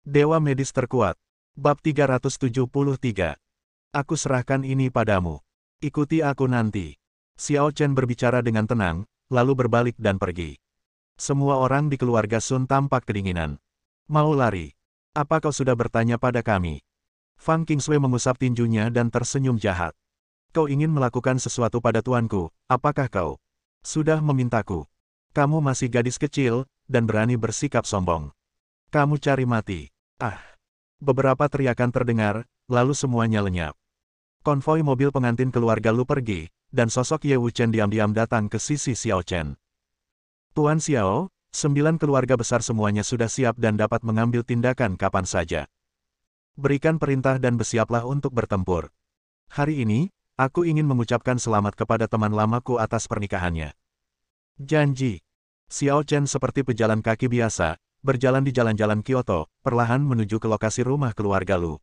Dewa medis terkuat. Bab 373. Aku serahkan ini padamu. Ikuti aku nanti. Xiao Chen berbicara dengan tenang, lalu berbalik dan pergi. Semua orang di keluarga Sun tampak kedinginan. Mau lari? Apa kau sudah bertanya pada kami? Fang Qingshui mengusap tinjunya dan tersenyum jahat. Kau ingin melakukan sesuatu pada tuanku, apakah kau sudah memintaku? Kamu masih gadis kecil, dan berani bersikap sombong. Kamu cari mati. Ah! Beberapa teriakan terdengar, lalu semuanya lenyap. Konvoi mobil pengantin keluarga Lu pergi, dan sosok Ye Wuchen diam-diam datang ke sisi Xiao Chen. Tuan Xiao, 9 keluarga besar semuanya sudah siap dan dapat mengambil tindakan kapan saja. Berikan perintah dan bersiaplah untuk bertempur. Hari ini, aku ingin mengucapkan selamat kepada teman lamaku atas pernikahannya. Janji. Xiao Chen seperti pejalan kaki biasa, berjalan di jalan-jalan Kyoto, perlahan menuju ke lokasi rumah keluarga Lu.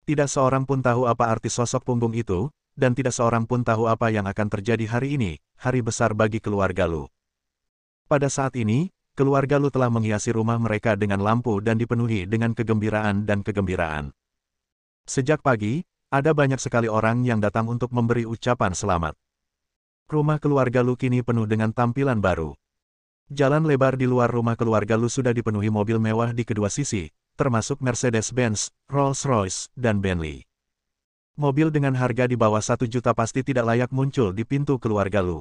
Tidak seorang pun tahu apa arti sosok punggung itu, dan tidak seorang pun tahu apa yang akan terjadi hari ini, hari besar bagi keluarga Lu. Pada saat ini, keluarga Lu telah menghiasi rumah mereka dengan lampu dan dipenuhi dengan kegembiraan dan kegembiraan. Sejak pagi, ada banyak sekali orang yang datang untuk memberi ucapan selamat. Rumah keluarga Lu kini penuh dengan tampilan baru. Jalan lebar di luar rumah keluarga Lu sudah dipenuhi mobil mewah di kedua sisi, termasuk Mercedes-Benz, Rolls-Royce, dan Bentley. Mobil dengan harga di bawah 1 juta pasti tidak layak muncul di pintu keluarga Lu.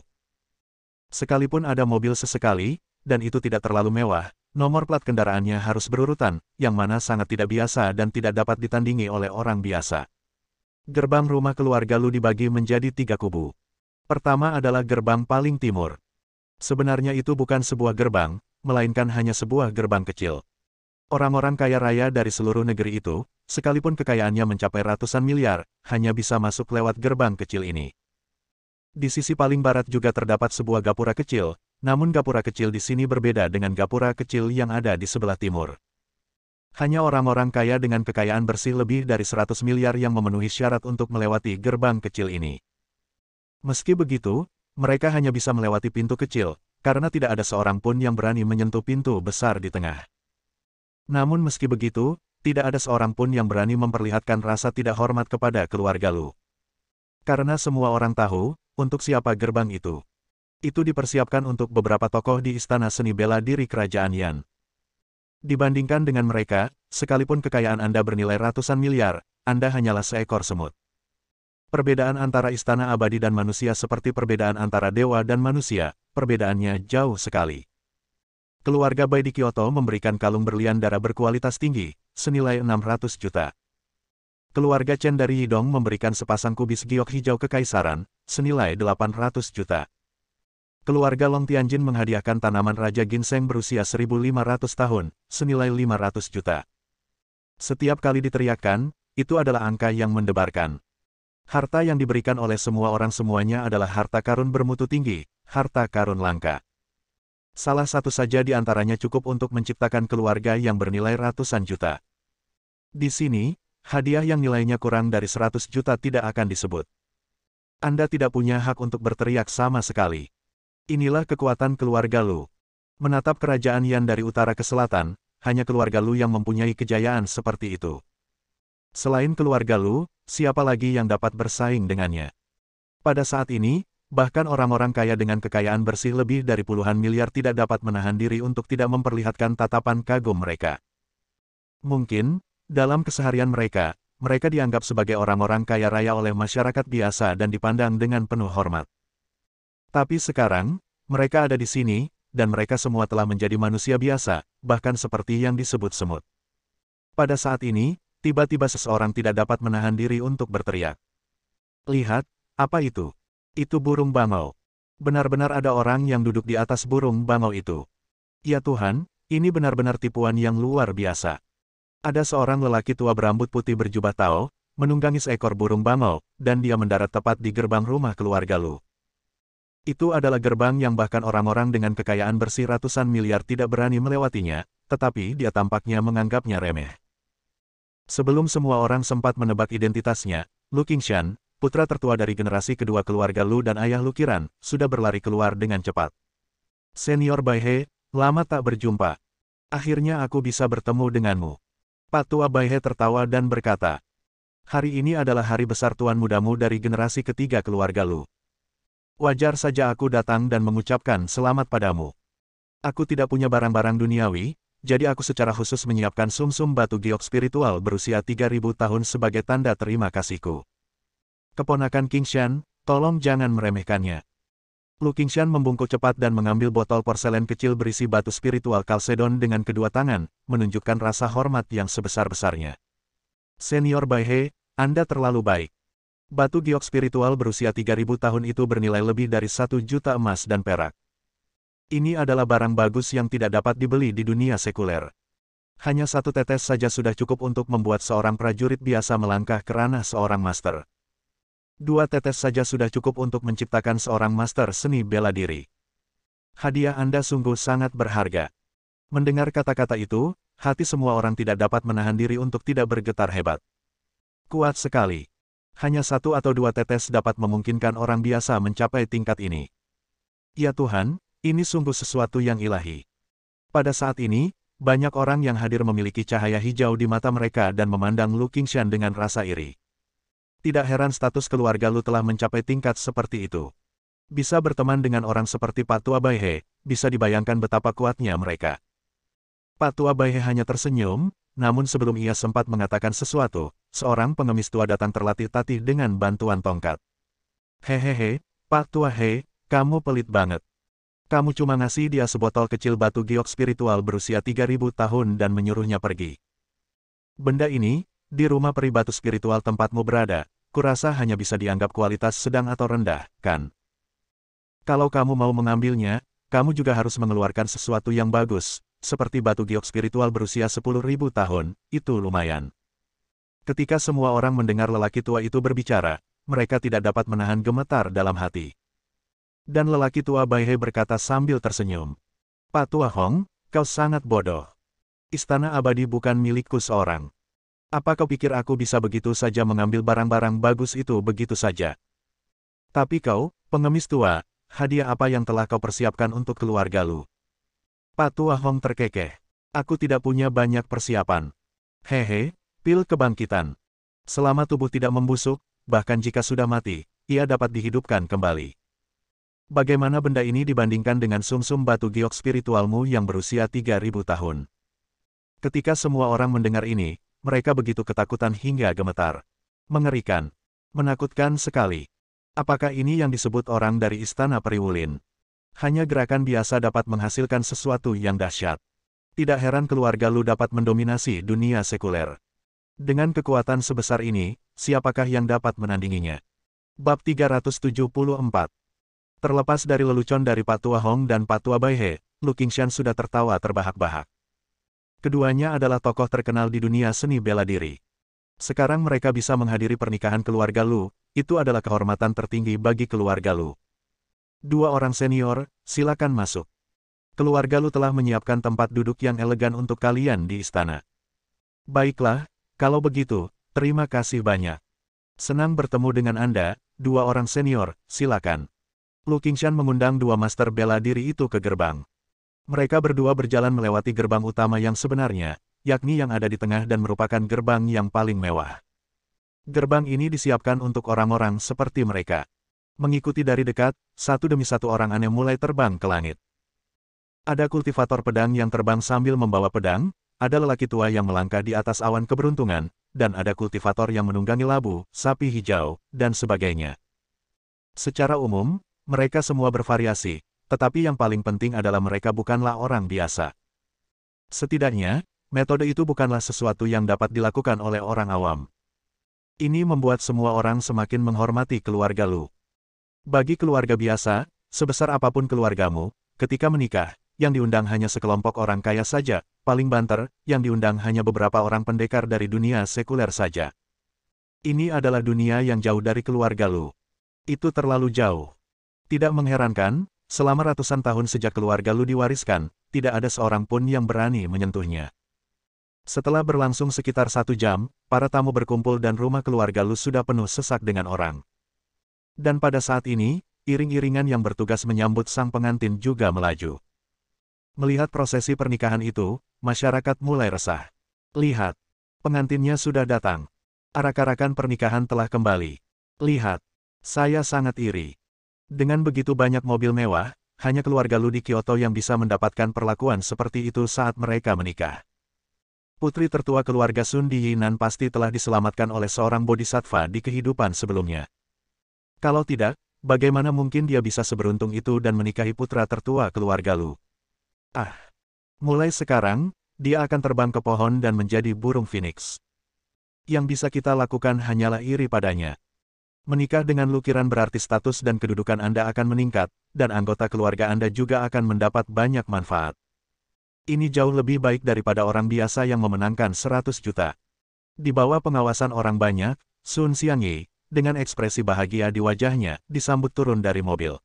Sekalipun ada mobil sesekali, dan itu tidak terlalu mewah, nomor plat kendaraannya harus berurutan, yang mana sangat tidak biasa dan tidak dapat ditandingi oleh orang biasa. Gerbang rumah keluarga Lu dibagi menjadi 3 kubu. Pertama adalah gerbang paling timur. Sebenarnya itu bukan sebuah gerbang, melainkan hanya sebuah gerbang kecil. Orang-orang kaya raya dari seluruh negeri itu, sekalipun kekayaannya mencapai ratusan miliar, hanya bisa masuk lewat gerbang kecil ini. Di sisi paling barat juga terdapat sebuah gapura kecil, namun gapura kecil di sini berbeda dengan gapura kecil yang ada di sebelah timur. Hanya orang-orang kaya dengan kekayaan bersih lebih dari 100 miliar yang memenuhi syarat untuk melewati gerbang kecil ini. Meski begitu, mereka hanya bisa melewati pintu kecil, karena tidak ada seorang pun yang berani menyentuh pintu besar di tengah. Namun meski begitu, tidak ada seorang pun yang berani memperlihatkan rasa tidak hormat kepada keluarga Lu. Karena semua orang tahu, untuk siapa gerbang itu. Itu dipersiapkan untuk beberapa tokoh di istana seni bela diri kerajaan Yan. Dibandingkan dengan mereka, sekalipun kekayaan Anda bernilai ratusan miliar, Anda hanyalah seekor semut. Perbedaan antara istana abadi dan manusia seperti perbedaan antara dewa dan manusia, perbedaannya jauh sekali. Keluarga Bai di Kyoto memberikan kalung berlian darah berkualitas tinggi, senilai 600 juta. Keluarga Chen dari Yidong memberikan sepasang kubis giok hijau kekaisaran, senilai 800 juta. Keluarga Long Tianjin menghadiahkan tanaman Raja Ginseng berusia 1500 tahun, senilai 500 juta. Setiap kali diteriakkan, itu adalah angka yang mendebarkan. Harta yang diberikan oleh semua orang semuanya adalah harta karun bermutu tinggi, harta karun langka. Salah satu saja di antaranya cukup untuk menciptakan keluarga yang bernilai ratusan juta. Di sini, hadiah yang nilainya kurang dari 100 juta tidak akan disebut. Anda tidak punya hak untuk berteriak sama sekali. Inilah kekuatan keluarga Lu. Menatap kerajaan Yan dari utara ke selatan, hanya keluarga Lu yang mempunyai kejayaan seperti itu. Selain keluarga Lu, siapa lagi yang dapat bersaing dengannya? Pada saat ini, bahkan orang-orang kaya dengan kekayaan bersih lebih dari puluhan miliar tidak dapat menahan diri untuk tidak memperlihatkan tatapan kagum mereka. Mungkin, dalam keseharian mereka, mereka dianggap sebagai orang-orang kaya raya oleh masyarakat biasa dan dipandang dengan penuh hormat. Tapi sekarang, mereka ada di sini, dan mereka semua telah menjadi manusia biasa, bahkan seperti yang disebut semut. Pada saat ini, tiba-tiba seseorang tidak dapat menahan diri untuk berteriak. Lihat, apa itu? Itu burung bangau. Benar-benar ada orang yang duduk di atas burung bangau itu. Ya Tuhan, ini benar-benar tipuan yang luar biasa. Ada seorang lelaki tua berambut putih berjubah Tao, menunggangi seekor burung bangau, dan dia mendarat tepat di gerbang rumah keluarga Lu. Itu adalah gerbang yang bahkan orang-orang dengan kekayaan bersih ratusan miliar tidak berani melewatinya, tetapi dia tampaknya menganggapnya remeh. Sebelum semua orang sempat menebak identitasnya, Lu Qingshan, putra tertua dari generasi kedua keluarga Lu dan ayah Lu Qiran, sudah berlari keluar dengan cepat. Senior Bai He, lama tak berjumpa. Akhirnya aku bisa bertemu denganmu. Pak Tua Baihe tertawa dan berkata, "Hari ini adalah hari besar tuan mudamu dari generasi ketiga keluarga Lu. Wajar saja aku datang dan mengucapkan selamat padamu. Aku tidak punya barang-barang duniawi, jadi aku secara khusus menyiapkan sumsum batu giok spiritual berusia 3000 tahun sebagai tanda terima kasihku. Keponakan King Shan, tolong jangan meremehkannya." Lu Qingshan membungkuk cepat dan mengambil botol porselen kecil berisi batu spiritual Kalsedon dengan kedua tangan, menunjukkan rasa hormat yang sebesar-besarnya. "Senior Baihe, Anda terlalu baik. Batu giok spiritual berusia 3000 tahun itu bernilai lebih dari 1 juta emas dan perak. Ini adalah barang bagus yang tidak dapat dibeli di dunia sekuler. Hanya 1 tetes saja sudah cukup untuk membuat seorang prajurit biasa melangkah ke ranah seorang master. 2 tetes saja sudah cukup untuk menciptakan seorang master seni bela diri. Hadiah Anda sungguh sangat berharga." Mendengar kata-kata itu, hati semua orang tidak dapat menahan diri untuk tidak bergetar hebat. Kuat sekali. Hanya 1 atau 2 tetes dapat memungkinkan orang biasa mencapai tingkat ini. Ya Tuhan, ini sungguh sesuatu yang ilahi. Pada saat ini, banyak orang yang hadir memiliki cahaya hijau di mata mereka dan memandang Lu Qingshan dengan rasa iri. Tidak heran status keluarga Lu telah mencapai tingkat seperti itu. Bisa berteman dengan orang seperti Pak Tua Baihe, bisa dibayangkan betapa kuatnya mereka. Pak Tua Baihe hanya tersenyum, namun sebelum ia sempat mengatakan sesuatu, seorang pengemis tua datang terlatih-tatih dengan bantuan tongkat. "Hehehe, Pak Tua He, kamu pelit banget. Kamu cuma ngasih dia sebotol kecil batu giok spiritual berusia 3000 tahun dan menyuruhnya pergi. Benda ini, di rumah peri batu spiritual tempatmu berada, kurasa hanya bisa dianggap kualitas sedang atau rendah, kan? Kalau kamu mau mengambilnya, kamu juga harus mengeluarkan sesuatu yang bagus, seperti batu giok spiritual berusia 10.000 tahun, itu lumayan." Ketika semua orang mendengar lelaki tua itu berbicara, mereka tidak dapat menahan gemetar dalam hati. Dan lelaki tua Baihe berkata sambil tersenyum, "Pak Tua Hong, kau sangat bodoh. Istana abadi bukan milikku seorang. Apa kau pikir aku bisa begitu saja mengambil barang-barang bagus itu begitu saja? Tapi kau, pengemis tua, hadiah apa yang telah kau persiapkan untuk keluarga Lu?" Pak Tua Hong terkekeh. "Aku tidak punya banyak persiapan. Hehe, pil kebangkitan. Selama tubuh tidak membusuk, bahkan jika sudah mati, ia dapat dihidupkan kembali. Bagaimana benda ini dibandingkan dengan sumsum batu giok spiritualmu yang berusia 3000 tahun?" Ketika semua orang mendengar ini, mereka begitu ketakutan hingga gemetar. Mengerikan. Menakutkan sekali. Apakah ini yang disebut orang dari Istana Periwulin? Hanya gerakan biasa dapat menghasilkan sesuatu yang dahsyat. Tidak heran keluarga Lu dapat mendominasi dunia sekuler. Dengan kekuatan sebesar ini, siapakah yang dapat menandinginya? Bab 374. Terlepas dari lelucon dari Pak Tua Hong dan Pak Tua Baihe, Lu Qingshan sudah tertawa terbahak-bahak. Keduanya adalah tokoh terkenal di dunia seni bela diri. Sekarang mereka bisa menghadiri pernikahan keluarga Lu, itu adalah kehormatan tertinggi bagi keluarga Lu. 2 orang senior, silakan masuk. Keluarga Lu telah menyiapkan tempat duduk yang elegan untuk kalian di istana. Baiklah, kalau begitu, terima kasih banyak. Senang bertemu dengan Anda, 2 orang senior, silakan. Lu Qingshan mengundang 2 master bela diri itu ke gerbang. Mereka berdua berjalan melewati gerbang utama yang sebenarnya, yakni yang ada di tengah dan merupakan gerbang yang paling mewah. Gerbang ini disiapkan untuk orang-orang seperti mereka. Mengikuti dari dekat, satu demi satu orang aneh mulai terbang ke langit. Ada kultivator pedang yang terbang sambil membawa pedang, ada lelaki tua yang melangkah di atas awan keberuntungan, dan ada kultivator yang menunggangi labu, sapi hijau, dan sebagainya. Secara umum, mereka semua bervariasi, tetapi yang paling penting adalah mereka bukanlah orang biasa. Setidaknya, metode itu bukanlah sesuatu yang dapat dilakukan oleh orang awam. Ini membuat semua orang semakin menghormati keluarga Lu. Bagi keluarga biasa, sebesar apapun keluargamu, ketika menikah, yang diundang hanya sekelompok orang kaya saja, paling banter, yang diundang hanya beberapa orang pendekar dari dunia sekuler saja. Ini adalah dunia yang jauh dari keluarga Lu. Itu terlalu jauh. Tidak mengherankan, selama ratusan tahun sejak keluarga Lu diwariskan, tidak ada seorang pun yang berani menyentuhnya. Setelah berlangsung sekitar 1 jam, para tamu berkumpul dan rumah keluarga Lu sudah penuh sesak dengan orang. Dan pada saat ini, iring-iringan yang bertugas menyambut sang pengantin juga melaju. Melihat prosesi pernikahan itu, masyarakat mulai resah. Lihat, Pengantinnya sudah datang. Arak-arakan pernikahan telah kembali. Lihat, saya sangat iri. Dengan begitu banyak mobil mewah, hanya keluarga Lu di Kyoto yang bisa mendapatkan perlakuan seperti itu saat mereka menikah. Putri tertua keluarga Sun di Yinan pasti telah diselamatkan oleh seorang bodhisattva di kehidupan sebelumnya. Kalau tidak, bagaimana mungkin dia bisa seberuntung itu dan menikahi putra tertua keluarga Lu? Ah, mulai sekarang, dia akan terbang ke pohon dan menjadi burung phoenix. Yang bisa kita lakukan hanyalah iri padanya. Menikah dengan Lu Qiran berarti status dan kedudukan Anda akan meningkat, dan anggota keluarga Anda juga akan mendapat banyak manfaat. Ini jauh lebih baik daripada orang biasa yang memenangkan 100 juta. Di bawah pengawasan orang banyak, Sun Xiangyi, dengan ekspresi bahagia di wajahnya, disambut turun dari mobil.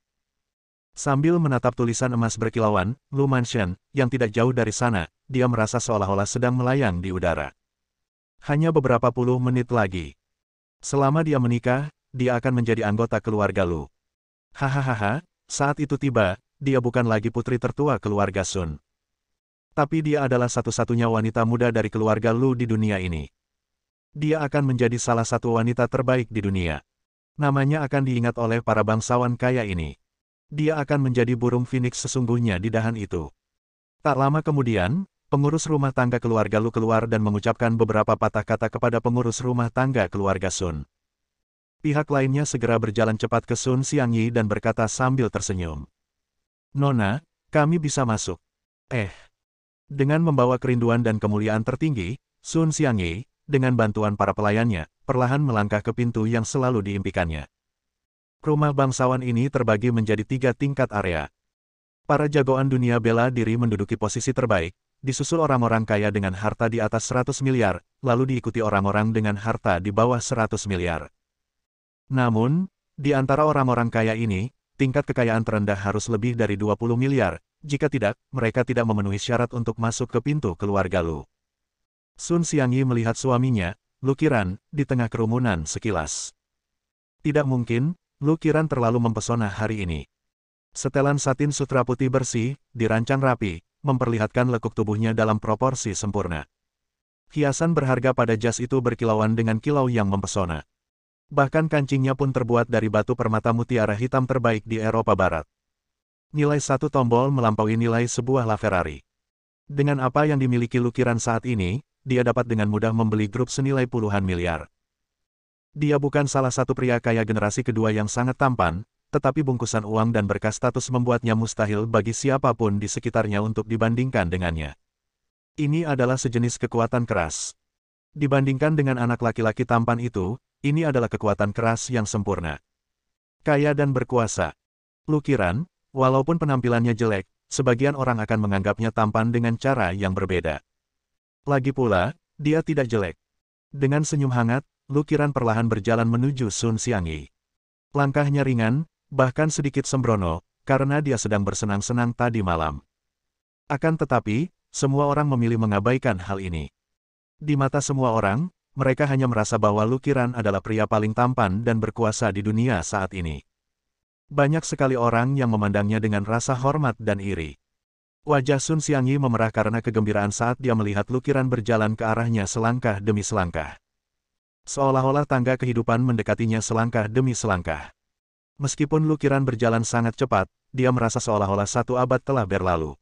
Sambil menatap tulisan emas berkilauan, Lu Mansion, yang tidak jauh dari sana, dia merasa seolah-olah sedang melayang di udara. Hanya beberapa puluh menit lagi. Selama dia menikah, dia akan menjadi anggota keluarga Lu. Hahaha, saat itu tiba, dia bukan lagi putri tertua keluarga Sun. Tapi dia adalah satu-satunya wanita muda dari keluarga Lu di dunia ini. Dia akan menjadi salah satu wanita terbaik di dunia. Namanya akan diingat oleh para bangsawan kaya ini. Dia akan menjadi burung phoenix sesungguhnya di dahan itu. Tak lama kemudian, pengurus rumah tangga keluarga Lu keluar dan mengucapkan beberapa patah kata kepada pengurus rumah tangga keluarga Sun. Pihak lainnya segera berjalan cepat ke Sun Xiangyi dan berkata sambil tersenyum. Nona, kami bisa masuk. Dengan membawa kerinduan dan kemuliaan tertinggi, Sun Xiangyi, dengan bantuan para pelayannya, perlahan melangkah ke pintu yang selalu diimpikannya. Rumah bangsawan ini terbagi menjadi 3 tingkat area. Para jagoan dunia bela diri menduduki posisi terbaik, disusul orang-orang kaya dengan harta di atas 100 miliar, lalu diikuti orang-orang dengan harta di bawah 100 miliar. Namun, di antara orang-orang kaya ini, tingkat kekayaan terendah harus lebih dari 20 miliar, jika tidak, mereka tidak memenuhi syarat untuk masuk ke pintu keluarga Lu. Sun Xiangyi melihat suaminya, Lu Qiran, di tengah kerumunan sekilas. Tidak mungkin, Lu Qiran terlalu mempesona hari ini. Setelan satin sutra putih bersih, dirancang rapi, memperlihatkan lekuk tubuhnya dalam proporsi sempurna. Hiasan berharga pada jas itu berkilauan dengan kilau yang mempesona. Bahkan kancingnya pun terbuat dari batu permata mutiara hitam terbaik di Eropa Barat. Nilai satu tombol melampaui nilai sebuah LaFerrari. Dengan apa yang dimiliki Lu Qiran saat ini, dia dapat dengan mudah membeli grup senilai puluhan miliar. Dia bukan salah satu pria kaya generasi kedua yang sangat tampan, tetapi bungkusan uang dan berkas status membuatnya mustahil bagi siapapun di sekitarnya untuk dibandingkan dengannya. Ini adalah sejenis kekuatan keras. Dibandingkan dengan anak laki-laki tampan itu, ini adalah kekuatan keras yang sempurna. Kaya dan berkuasa. Lu Qiran, walaupun penampilannya jelek, sebagian orang akan menganggapnya tampan dengan cara yang berbeda. Lagi pula, dia tidak jelek. Dengan senyum hangat, Lu Qiran perlahan berjalan menuju Sun Xiangyi. Langkahnya ringan, bahkan sedikit sembrono, karena dia sedang bersenang-senang tadi malam. Akan tetapi, semua orang memilih mengabaikan hal ini. Di mata semua orang, mereka hanya merasa bahwa Lu Qiran adalah pria paling tampan dan berkuasa di dunia saat ini. Banyak sekali orang yang memandangnya dengan rasa hormat dan iri. Wajah Sun Xiangyi memerah karena kegembiraan saat dia melihat Lu Qiran berjalan ke arahnya selangkah demi selangkah. Seolah-olah tangga kehidupan mendekatinya selangkah demi selangkah. Meskipun Lu Qiran berjalan sangat cepat, dia merasa seolah-olah 1 abad telah berlalu.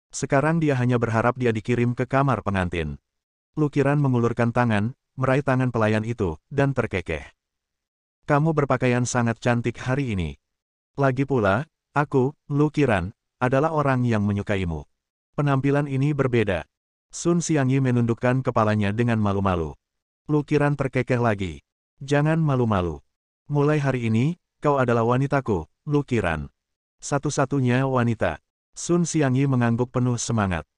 Sekarang dia hanya berharap dia dikirim ke kamar pengantin. Lu Qiran mengulurkan tangan, meraih tangan pelayan itu, dan terkekeh. Kamu berpakaian sangat cantik hari ini. Lagi pula, aku, Lu Qiran, adalah orang yang menyukaimu. Penampilan ini berbeda. Sun Xiangyi menundukkan kepalanya dengan malu-malu. Lu Qiran terkekeh lagi. Jangan malu-malu. Mulai hari ini, kau adalah wanitaku, Lu Qiran. Satu-satunya wanita. Sun Xiangyi mengangguk penuh semangat.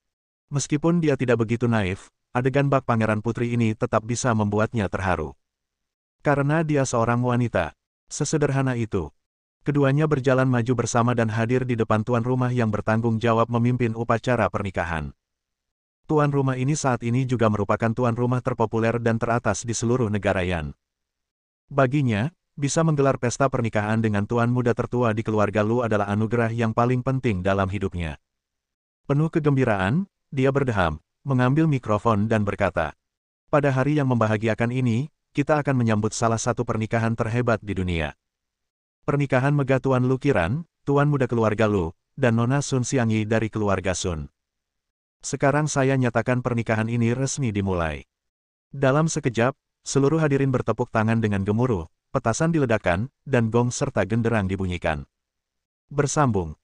Meskipun dia tidak begitu naif, adegan bak pangeran putri ini tetap bisa membuatnya terharu. Karena dia seorang wanita. Sesederhana itu. Keduanya berjalan maju bersama dan hadir di depan tuan rumah yang bertanggung jawab memimpin upacara pernikahan. Tuan rumah ini saat ini juga merupakan tuan rumah terpopuler dan teratas di seluruh negara Yan. Baginya, bisa menggelar pesta pernikahan dengan tuan muda tertua di keluarga Lu adalah anugerah yang paling penting dalam hidupnya. Penuh kegembiraan, dia berdeham, mengambil mikrofon dan berkata, Pada hari yang membahagiakan ini, kita akan menyambut salah satu pernikahan terhebat di dunia. Pernikahan Mega Tuan Lu Qiran, Tuan Muda keluarga Lu, dan Nona Sun Xiangyi dari keluarga Sun. Sekarang saya nyatakan pernikahan ini resmi dimulai. Dalam sekejap, seluruh hadirin bertepuk tangan dengan gemuruh, petasan diledakkan, dan gong serta genderang dibunyikan. Bersambung.